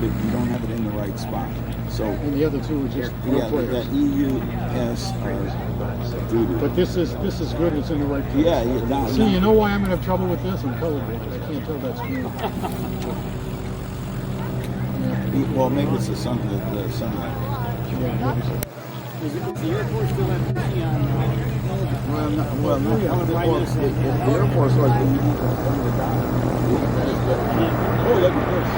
but you don't have it in the right spot. So and the other two are just that EUS are doo-doo. But this is good. It's in the right place. Yeah. See, you know why I'm gonna have trouble with this? I'm colorblind. I can't tell that's green. Well, maybe it's the sunlight. Yeah. Is the Air Force still have neon? Well, not the Air Force was when you come to die. Oh, look at this.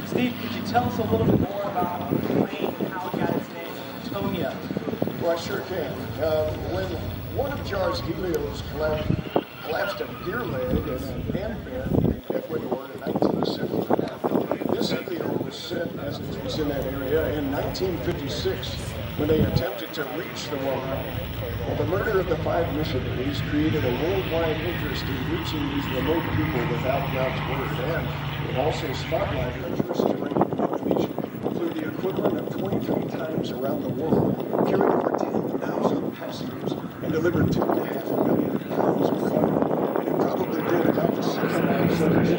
Steve, could you tell us a little bit more about the plane and how it got its name, Tonia? Well, I sure can. When one of JAARS Helios collapsed a gear leg and an end bend in Ecuador in 1970, this Helio was sent as it was in that area in 1956 when they attempted to reach the water. Well, the murder of the 5 missionaries created a worldwide interest in reaching these remote people without God's word, and it also spotlighted interest in Indonesia, flew the equivalent of 23 times around the world, carried over 10,000 passengers, and delivered 2.5 million pounds of fire. And it probably did about the same amount of service.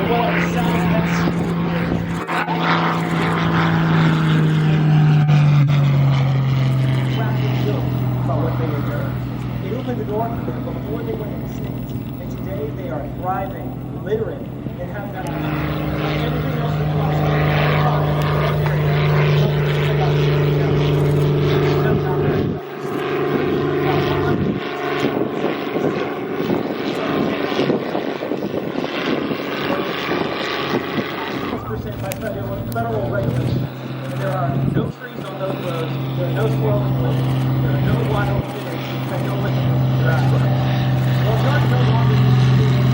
Well, it sounds that's about what they were doing. They opened the door before they went extinct, and today they are thriving, littering, and have that everything else that comes from federal regulations. And there are no trees on those roads, there are no squirrels in the woods, there are no wild critters, and no listeners to drive. Well, JAARS no longer needs to be in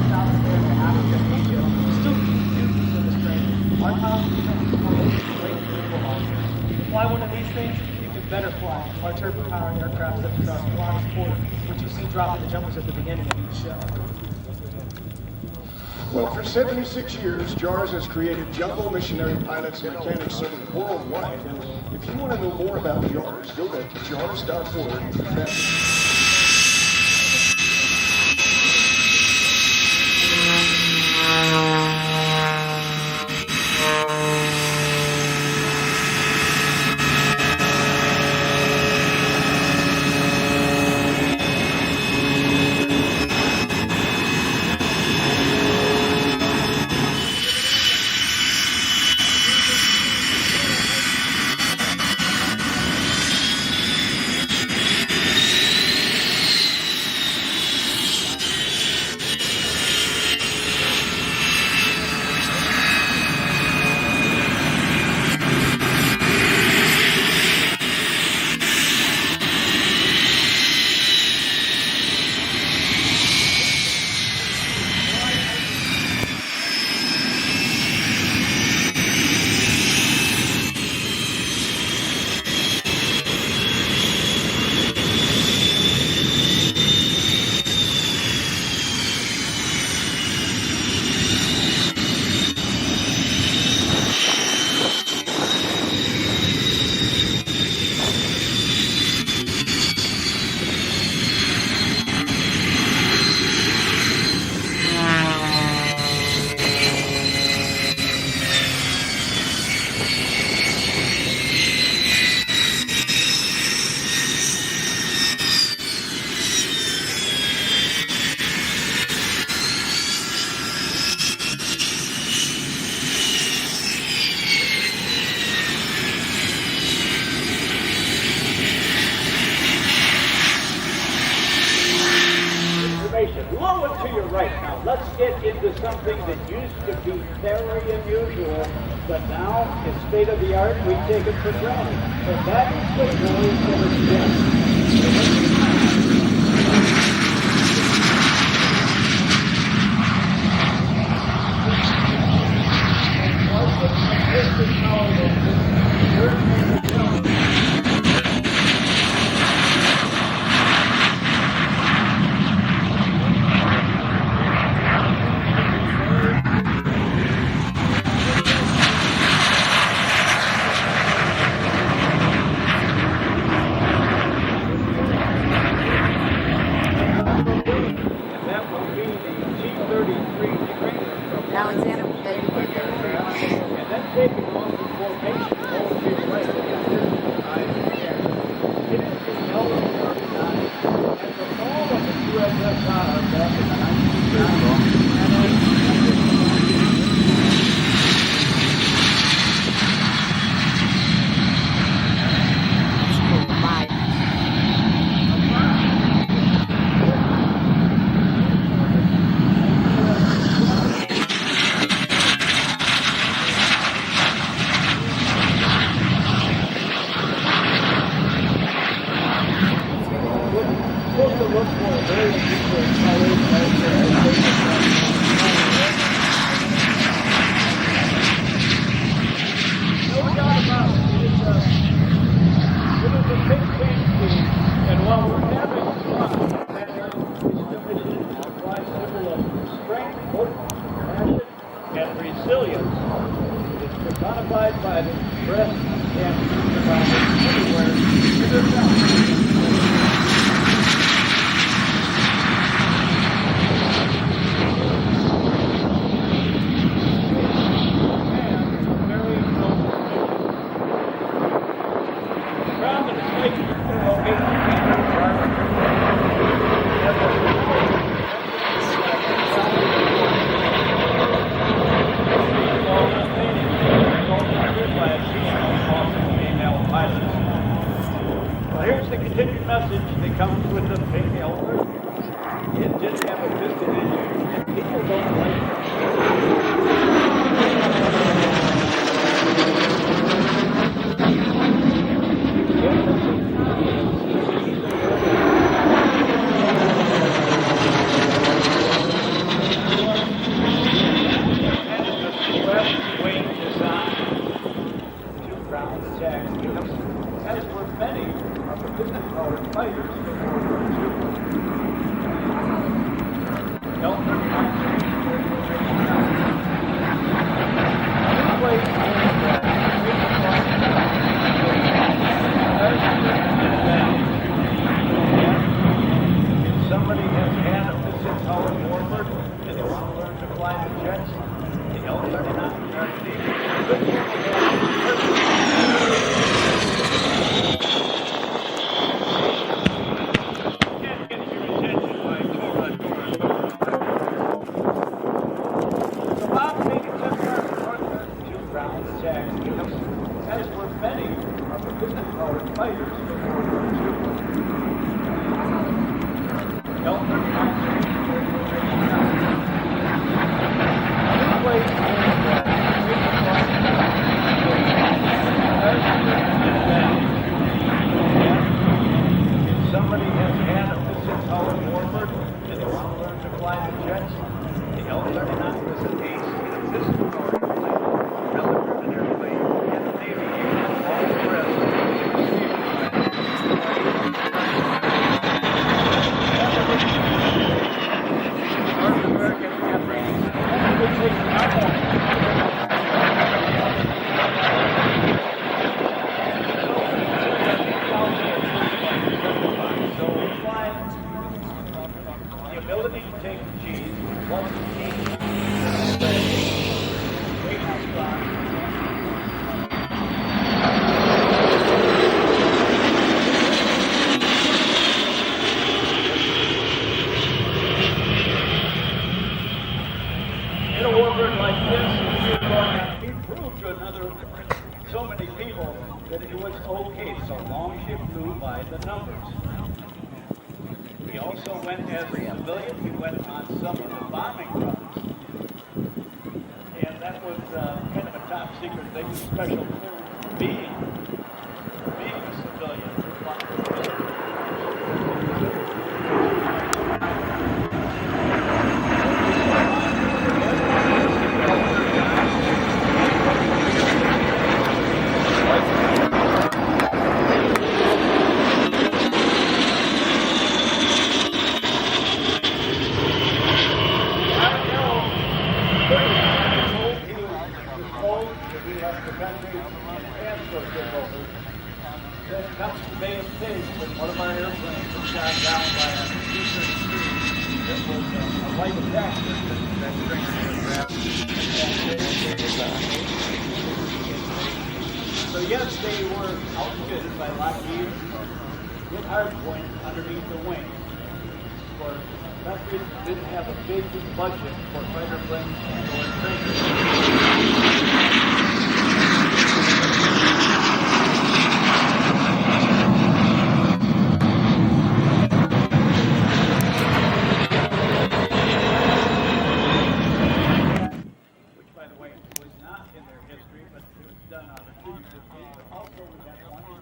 South America, Africa, Asia. We still need students in this training. Our college becomes great naval officers. To fly one of these things, you can better fly our turbo-powered aircraft that cross Florence Port, which you see dropping the jumpers at the beginning of each show. Well, for 76 years, JAARS has created jumbo missionary pilots and mechanics serving worldwide. And if you want to know more about JAARS, go to jaars.org. you're right. Now, let's get into something that used to be very unusual, but now is state-of-the-art. We take it for granted. And that is the noise that is He also went as a civilian. He went on some of the bombing runs. And that was kind of a top secret thing, special clearance being a civilian. One of our airplanes was shot down by a C17 that was a light attack system that trained aircraft. So yes, they were outfitted by Lockheed with hardpoint underneath the wing. For countries that didn't have a big budget for fighter planes or trainers.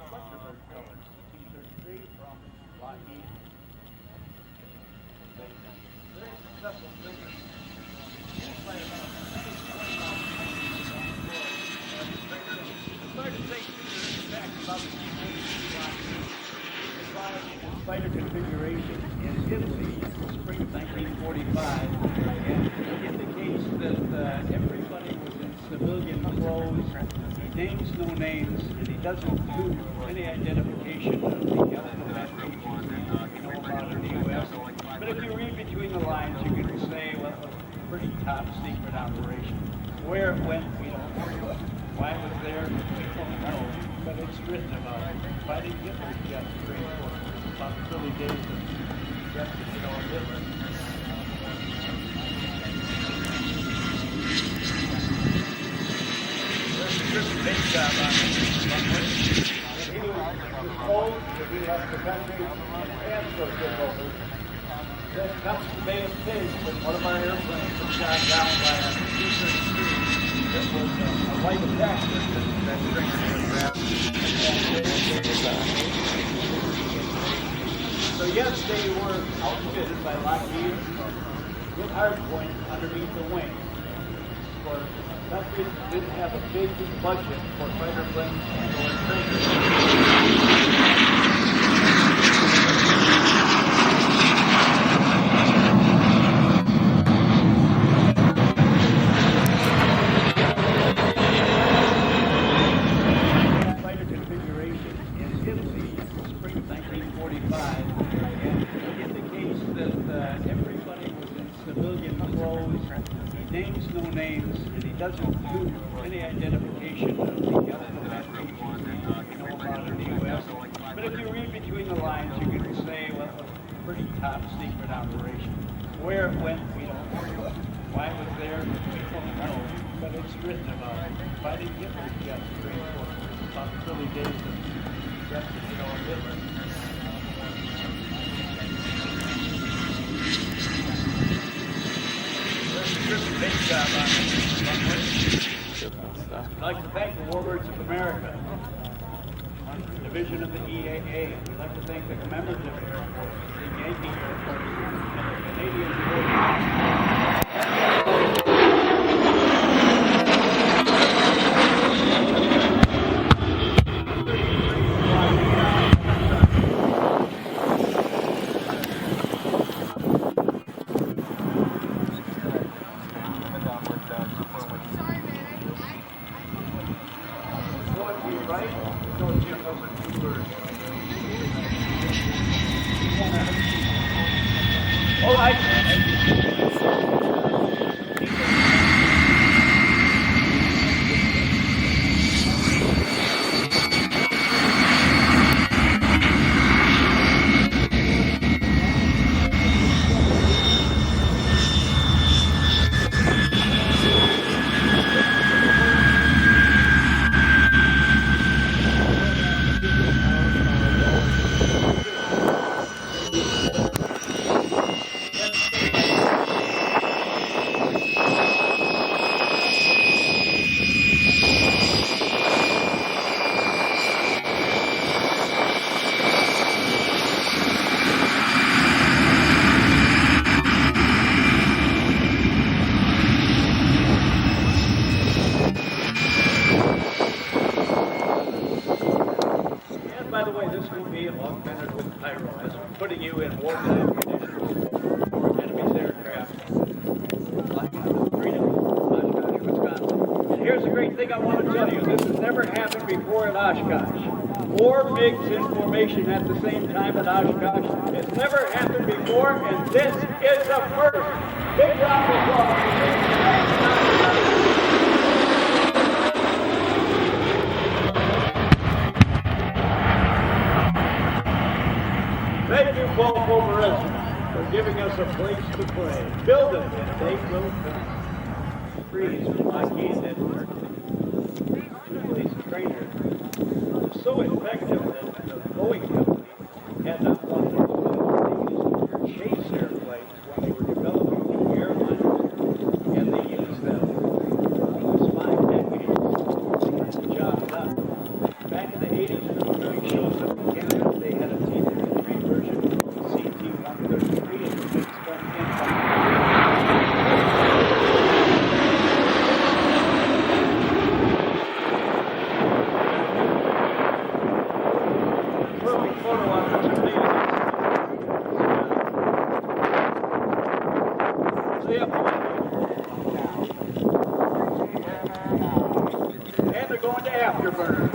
Thunderbird colors, C17 from Lockheed. Very successful figure. It's hard to say facts about the fighter configuration in Italy in spring of 1945, and it indicates that everybody was in civilian clothes. He names no names, and he doesn't do any identification of the alphabet regions we know about in the U.S. But if you read between the lines, you can say, well, it was a pretty top secret operation. Where it went, we don't know. Why it was there, we don't know. But it's written about it. Fighting Hitler's jets, very important. About the early days of jets, Hitler. Big job on it. He was told that he left the country and transfer took over. Then comes the Bay of Pigs when one of our airplanes was shot down by a C-17 that was a light attack system that trained aircraft. So yes, they were outfitted by Lockheed with hardpoint underneath the wing. For countries that didn't have a big budget for fighter planes or trainers. Fighter configuration in Italy in spring of 1945, and it indicates that everybody was in civilian clothes. He names no names, and he doesn't do any identification of the alphabet regions we know about in the U.S. But if you read between the lines, you can say, well, it was a pretty top secret operation. Where it went, we don't know. Why it was there, we don't know. But it's written about it. Fighting Hitler's jets, very important. About the early days of jets, Hitler. Big job on it. I'd like to thank the Warbirds of America, division of the EAA. We'd like to thank the members of the Air Force, the Yankee Air Force, and the Canadian Air All right. pyro, as putting you in wartime conditions for enemy's aircraft flying out of freedom, Oshkosh, Wisconsin. And here's the great thing I want to tell you. This has never happened before at Oshkosh. 4 MiGs in formation at the same time at Oshkosh. It's never happened before, and this is a first. Big round of applause. Thank you, Paul Pomerantz, for giving us a place to play. Build it, and they will come. Freeze from Lockheed and two-place trainer was so effective that the Boeing company had not wanted to chase airplanes when they were developing new airliners, and they used them for almost 5 decades to get the job done. Back in the 80s, when they were doing shows up in Canada, they had a T-53 version of the CT-133, and the MiGs went in. Perfect photo opportunity. See ya. And they're going to afterburner.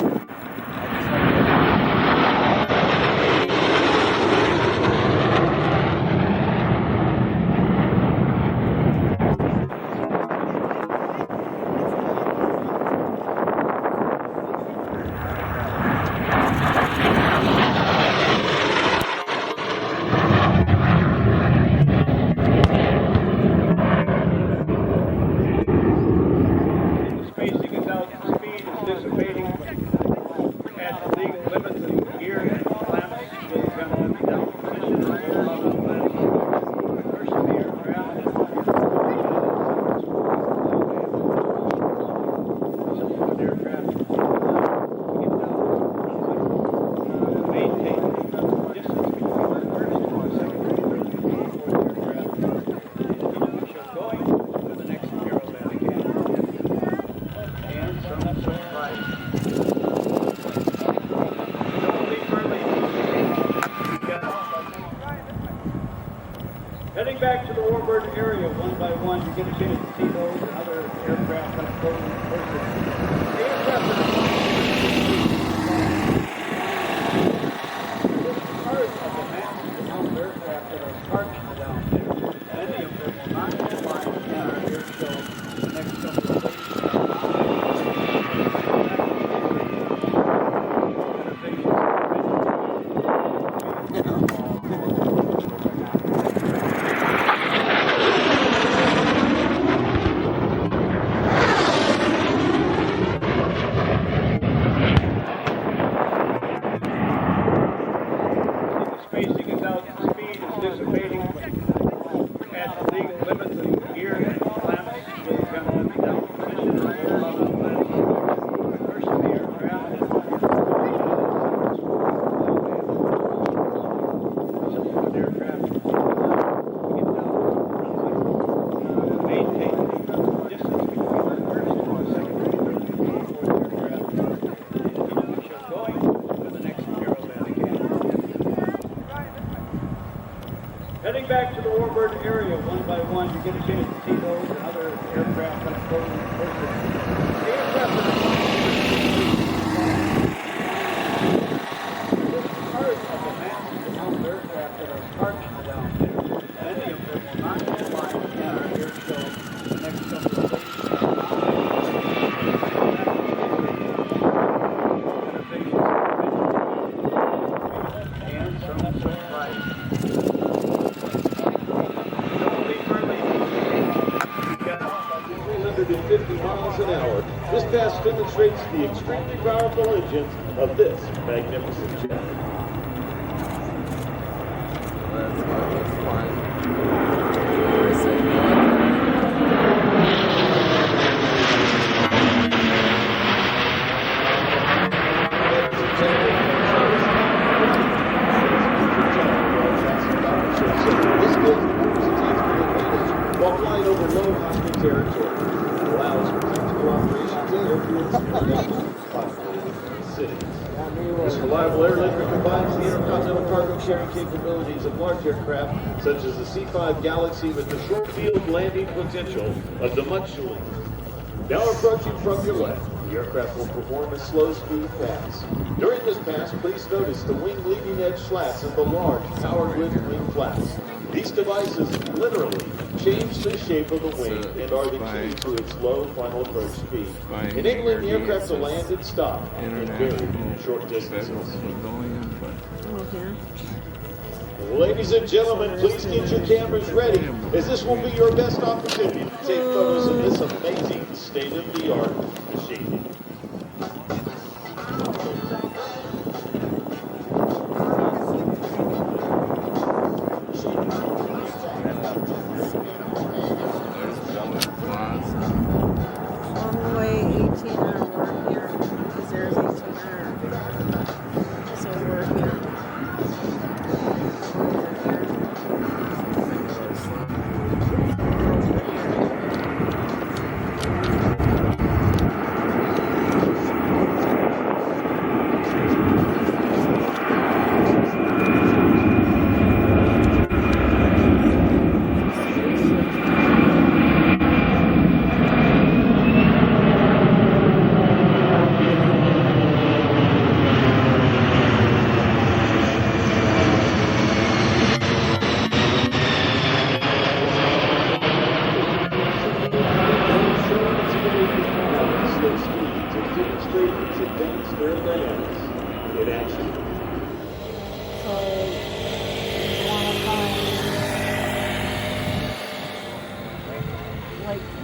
Heading back to the Warbird area one by one, you get a chance to see those and other aircraft kind of floating in person. The aircraft are part of the massive amount of aircraft that are parked down there. Many of them will not be flying in our air show in the next couple of weeks. Heading back to the Warbird area one by one, you get a chance to see those and other aircraft kind of floating in person. The aircraft are part of the massive amount of aircraft that are parked down there. Many of them will not be flying in our air show in the next couple of weeks. And some surprise. 350 miles an hour. This pass demonstrates the extremely powerful engines of this magnificent jet. This gives while flying over low hostile territory. Allows for tactical operations and airfields in cities. This reliable airlift sharing capabilities of large aircraft such as the C-5 Galaxy with the short field landing potential of the Munchling. Now approaching from your left, the aircraft will perform a slow-speed pass. During this pass, please notice the wing leading-edge slats and the large power-lift wing flaps. These devices literally change the shape of the wing and are the key to its low final approach speed, enabling the aircraft to land and stop in very short distances. Ladies and gentlemen, please get your cameras ready, as this will be your best opportunity to take photos of this amazing state-of-the-art machine.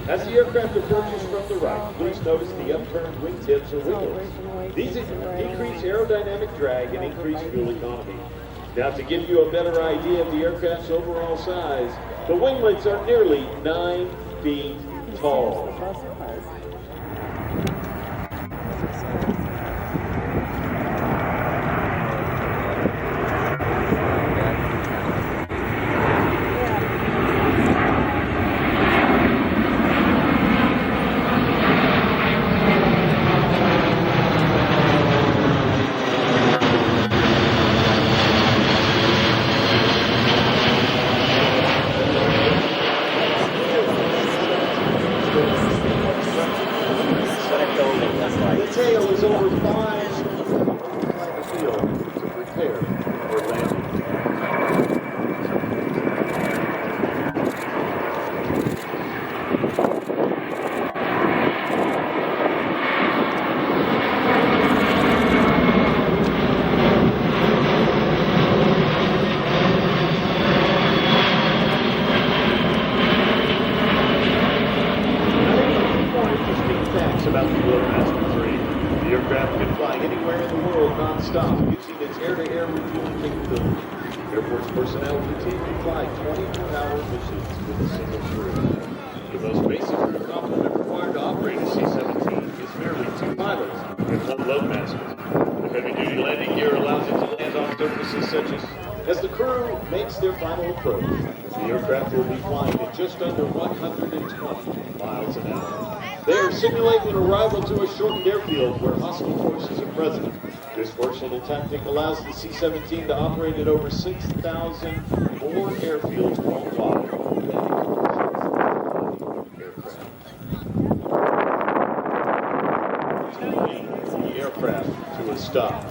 As the aircraft approaches from the right, please notice the upturned wingtips or wheels. These decrease aerodynamic drag and increase fuel economy. Now, to give you a better idea of the aircraft's overall size, the winglets are nearly 9 feet tall. The tail is over 5 the field to prepare for landing. About the Warbirds 3. The aircraft can fly anywhere in the world non-stop using its air-to-air refueling capability. Air Force personnel routinely fly 24-hour missions with a single crew. The most basic crew complement required to operate a C-17 is merely 2 pilots and 1 loadmaster. The heavy-duty landing gear allows it to land on surfaces such as the crew makes their final approach. The aircraft will be flying at just under 120 miles an hour. They are simulating an arrival to a shortened airfield where hostile forces are present. This versatile tactic allows the C-17 to operate at over 6,000 more airfields worldwide. The aircraft to a stop.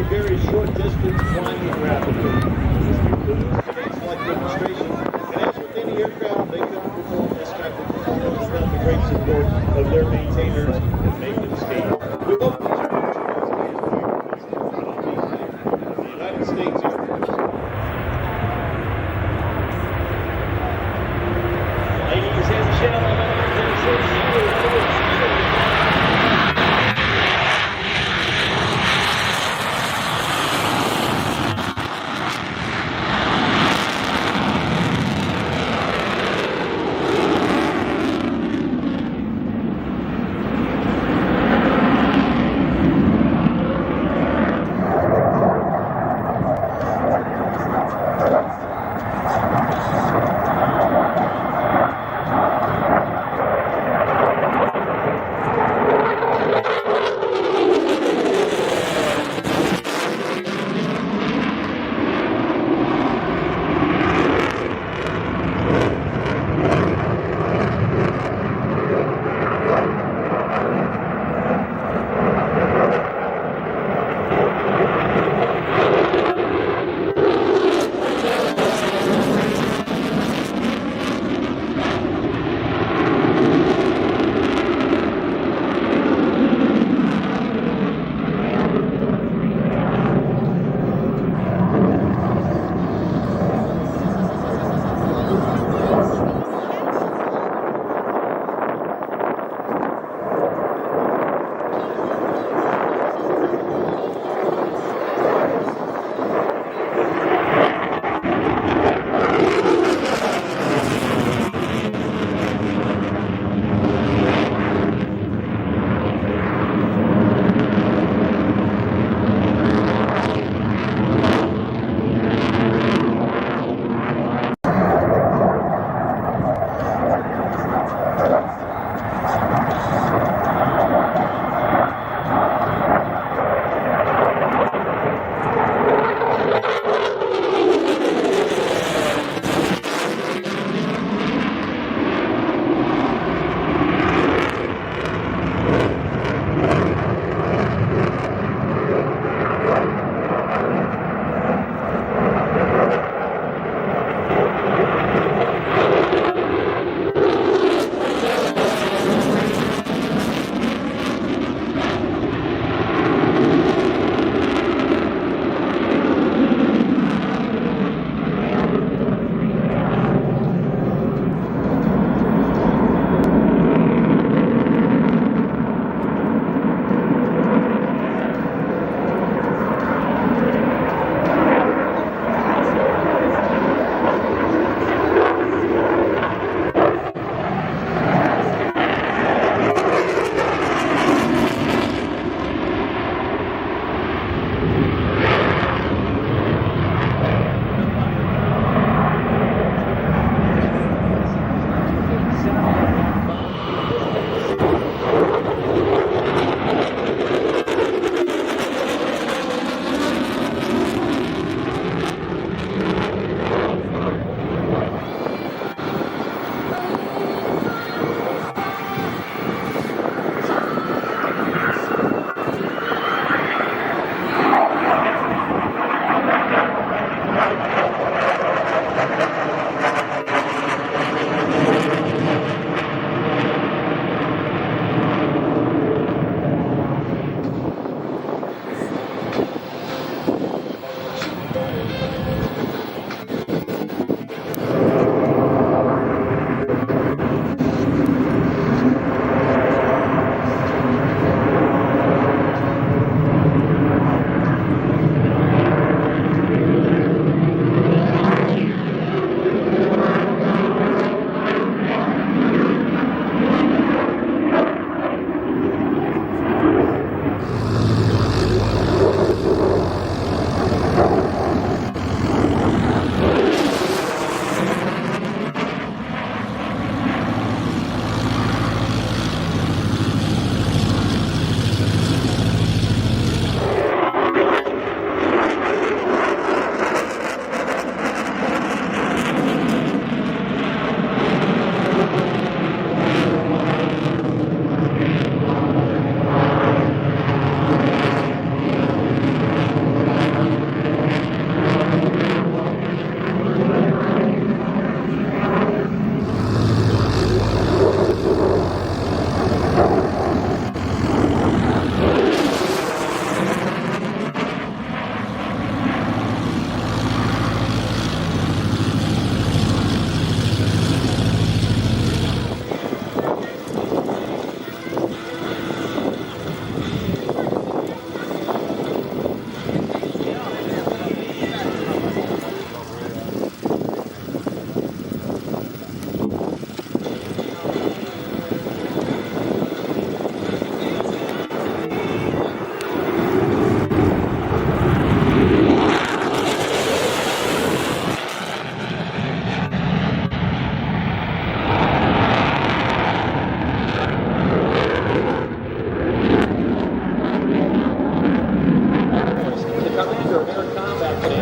very short distance flying rapidly. This concludes today's flight demonstration. And as with any aircraft, they couldn't perform this type of performance without the great support of their maintainers and maintenance team. We hope that you enjoy the United States Air Force. Ladies and gentlemen, this is your first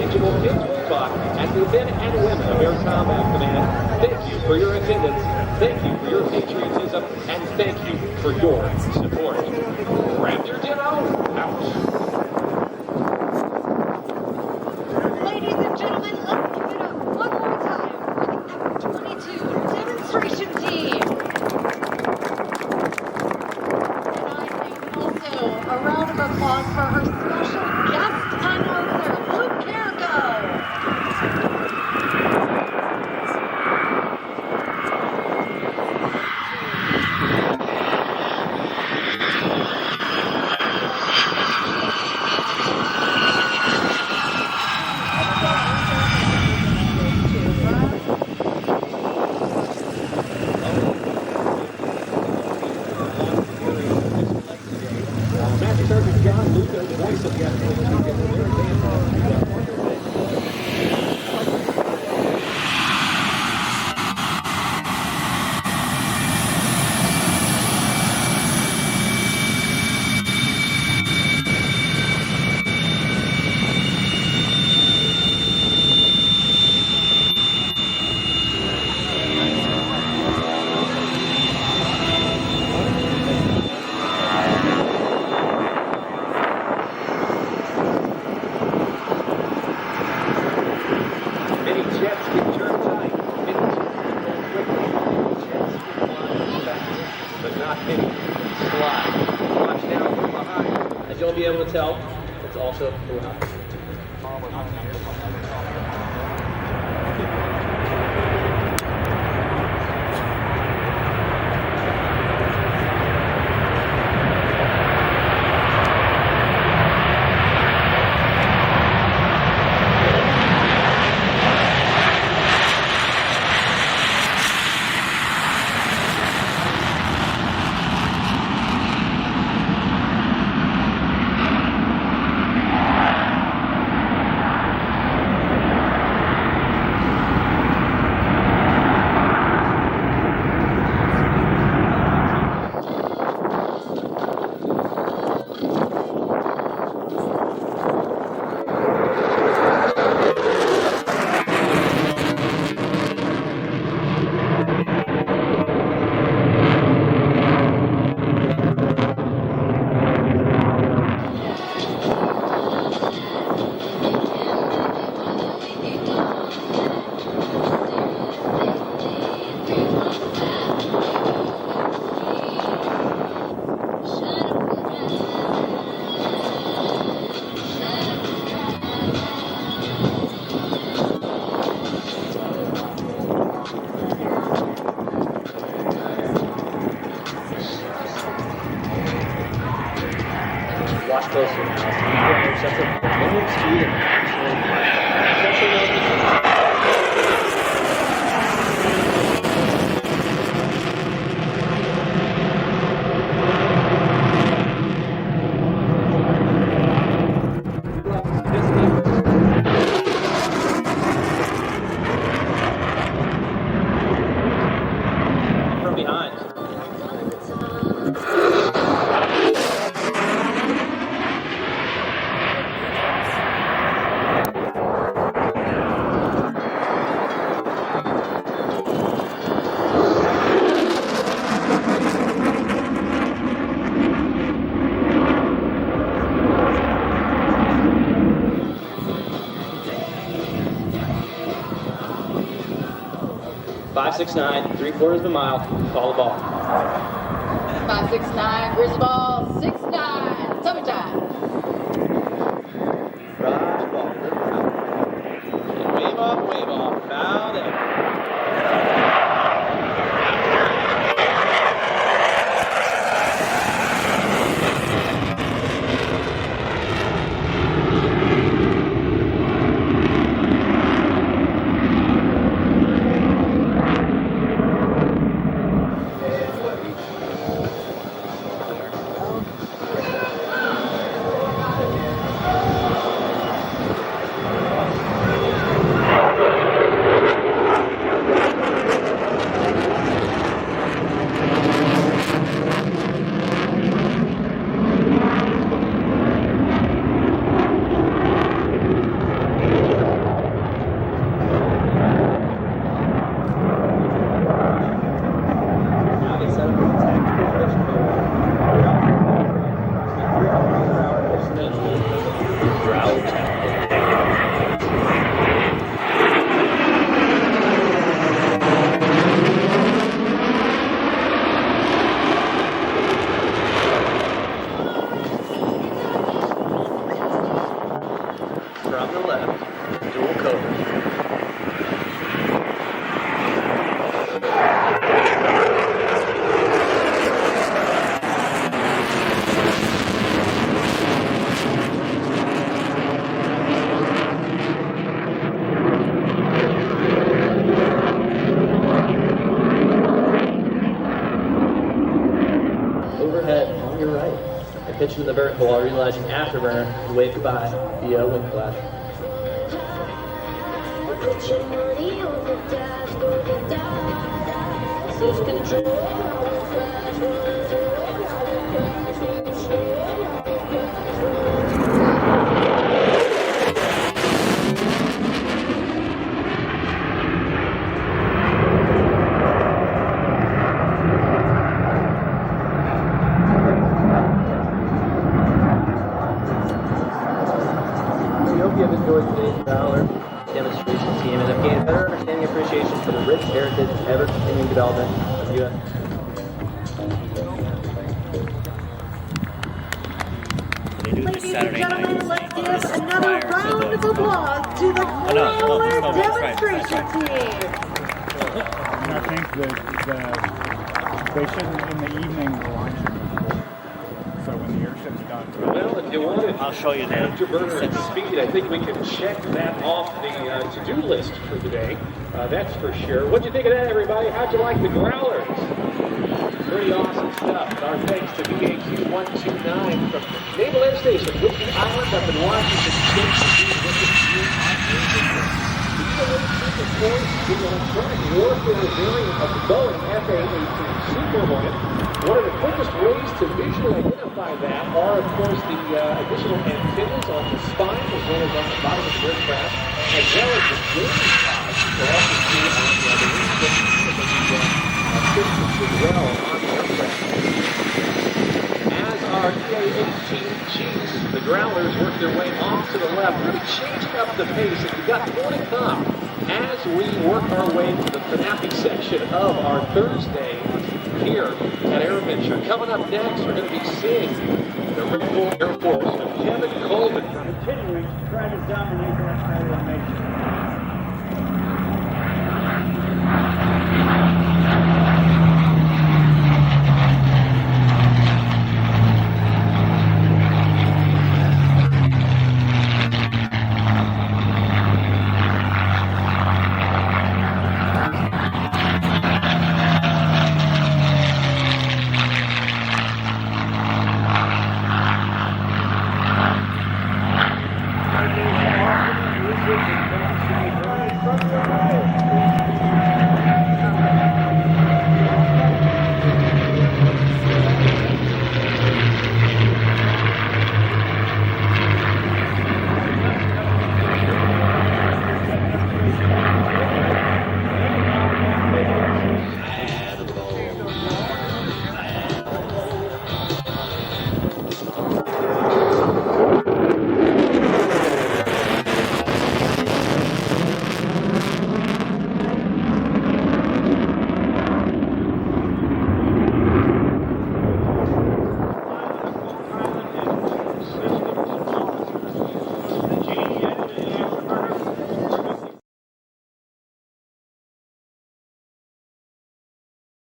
tangible kids will talk as the men and women of Air Combat Command thank you for your attendance, thank you for your patriotism, and thank you for your support. Raptor Demo, out. Ladies and gentlemen, let's give it up one more time for the F22 demonstration team. And I think also a round of applause for our special guest announcer, Luke Carrico. Master Sergeant John Luca, the voice of the F22. Many jets can turn tight, many jets can go quickly, jets can fly fast, but not many can slide. Watch now from behind. As you'll be able to tell, it's also throughout. Watch closer now. Such a minimum speed and from behind. 569, 3/4 of a mile, call the ball. 569, where's the ball? 69, summertime. Right ball. And wave off, bow down. Overhead on your right. I pitch in the vertical while realizing afterburner and wave goodbye via wind flash. Lose control. Enjoyed today's Growler demonstration team and have gained a better understanding and appreciation for the rich heritage and ever-continuing development of U.S. Ladies and gentlemen, let's give another round of applause to the Growler demonstration team. And I think that they shouldn't, in the evening, the line should be full. So when the airship's done. Well, if you want it, I'll show you that. afterburner and speed, I think we can check that off the to-do list for today. That's for sure. What'd you think of that, everybody? How'd you like the Growlers? Pretty awesome stuff. Our thanks to EAA129 from Naval Air Station, Whidbey Island up in Washington State. Of course, the electronic warfare variant of the Boeing F-18 Super Hornet. One of the quickest ways to visually identify that are, of course, the additional antennas on the spine as well as on the bottom of the aircraft, as well as the jamming pods. You'll also see on the wing systems as well on the aircraft. As our EA18 Gs, the Growlers work their way off to the left, really changing up the pace, and we've got more to come as we work our way to the finale section of our Thursday here at AirVenture. Coming up next, we're going to be seeing the Red Bull Air Force with Kevin Colvin. Continuing to try to dominate that side of the nation.